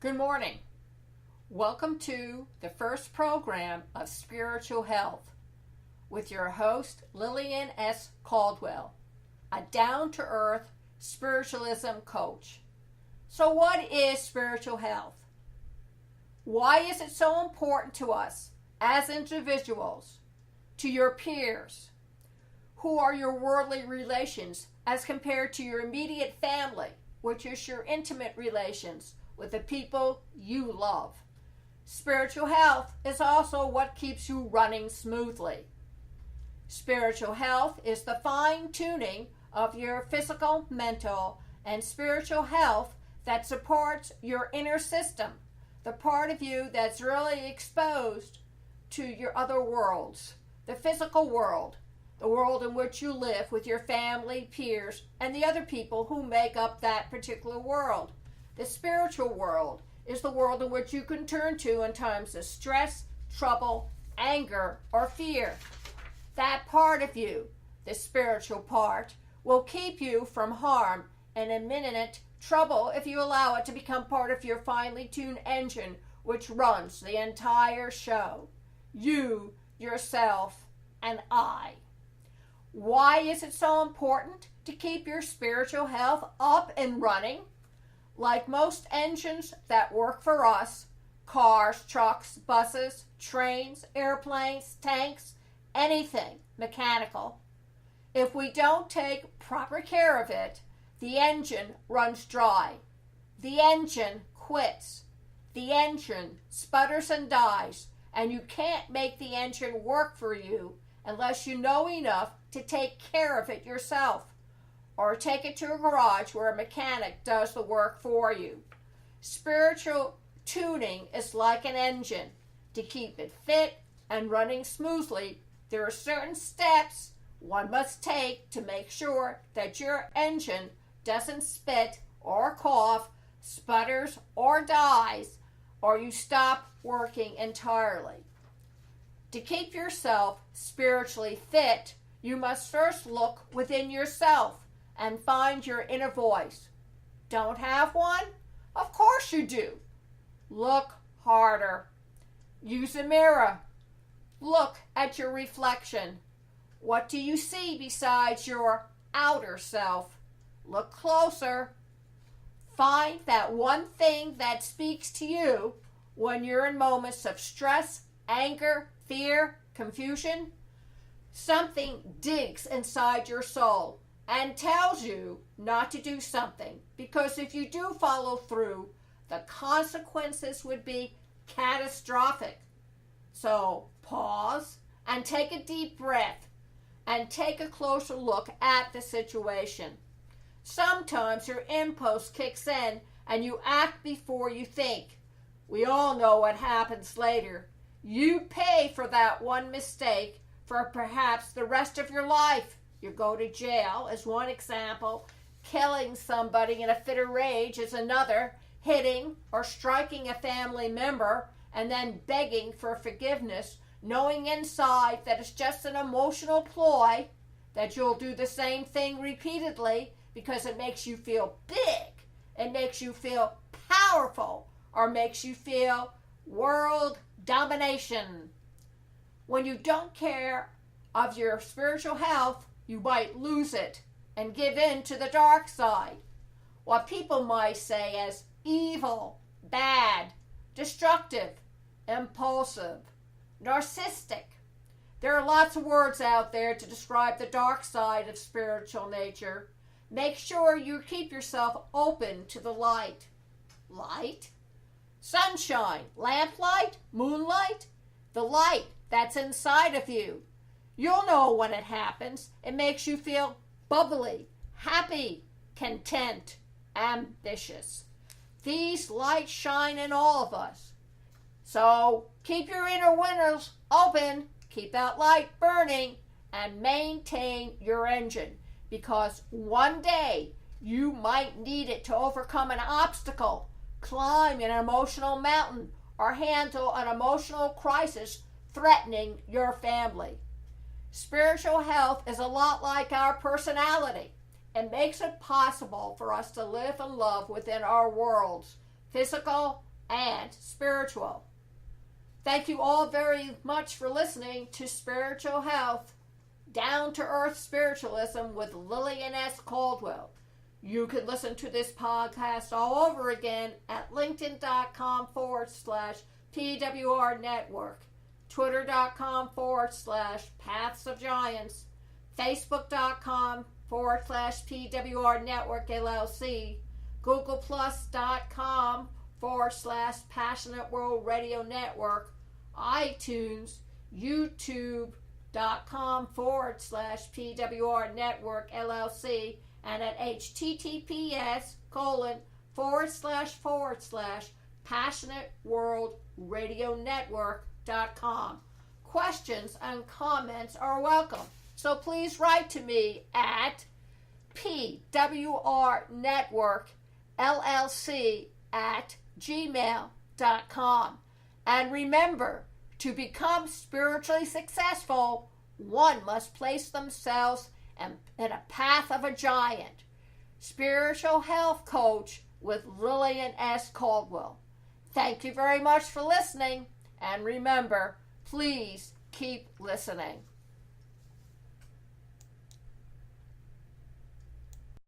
Good morning. Welcome to the first program of Spiritual Health with your host, Lillian S Cauldwell, a down-to-earth spiritualism coach. So what is spiritual health? Why is it so important to us as individuals, to your peers? Who are your worldly relations as compared to your immediate family, which is your intimate relations with the people you love? Spiritual health is also what keeps you running smoothly. Spiritual health is the fine-tuning of your physical, mental, and spiritual health that supports your inner system, the part of you that's really exposed to your other worlds, the physical world, the world in which you live with your family, peers, and the other people who make up that particular world. The spiritual world is the world in which you can turn to in times of stress, trouble, anger, or fear. That part of you, the spiritual part, will keep you from harm and imminent trouble if you allow it to become part of your finely tuned engine which runs the entire show. You, yourself, and I. Why is it so important to keep your spiritual health up and running? Like most engines that work for us, cars, trucks, buses, trains, airplanes, tanks, anything mechanical, if we don't take proper care of it, the engine runs dry. The engine quits. The engine sputters and dies, and you can't make the engine work for you unless you know enough to take care of it yourself, or take it to a garage where a mechanic does the work for you. Spiritual tuning is like an engine. To keep it fit and running smoothly, there are certain steps one must take to make sure that your engine doesn't spit or cough, sputters or dies, or you stop working entirely. To keep yourself spiritually fit, you must first look within yourself and find your inner voice. Don't have one? Of course you do. Look harder. Use a mirror. Look at your reflection. What do you see besides your outer self? Look closer. Find that one thing that speaks to you when you're in moments of stress, anger, fear, confusion. Something digs inside your soul and tells you not to do something, because if you do follow through, the consequences would be catastrophic. So pause and take a deep breath and take a closer look at the situation. Sometimes your impulse kicks in and you act before you think. We all know what happens later. You pay for that one mistake for perhaps the rest of your life. You go to jail as one example, killing somebody in a fit of rage is another, hitting or striking a family member and then begging for forgiveness, knowing inside that it's just an emotional ploy, that you'll do the same thing repeatedly because it makes you feel big, it makes you feel powerful, or makes you feel world domination. When you don't care of your spiritual health, you might lose it and give in to the dark side, what people might say as evil, bad, destructive, impulsive, narcissistic. There are lots of words out there to describe the dark side of spiritual nature. Make sure you keep yourself open to the light. Light? Sunshine, lamplight, moonlight, the light that's inside of you. You'll know when it happens. It makes you feel bubbly, happy, content, ambitious. These lights shine in all of us. So keep your inner windows open, keep that light burning, and maintain your engine, because one day you might need it to overcome an obstacle, climb an emotional mountain, or handle an emotional crisis threatening your family. Spiritual health is a lot like our personality. It makes it possible for us to live and love within our worlds, physical, and spiritual. Thank you all very much for listening to Spiritual Health, Down to Earth Spiritualism with Lillian S Cauldwell. You can listen to this podcast all over again at linkedin.com/PWR Network, twitter.com/Paths of Giants, facebook.com/PWR Network LLC, googleplus.com/Passionate World Radio Network, iTunes, youtube.com/PWR Network LLC, and at https://PassionateWorldRadioNetwork.com. Questions and comments are welcome, so please write to me at pwrnetworkllc@gmail.com. And remember, to become spiritually successful, one must place themselves in a path of a giant. Spiritual Health Coach with Lillian S Cauldwell. Thank you very much for listening, and remember, please keep listening.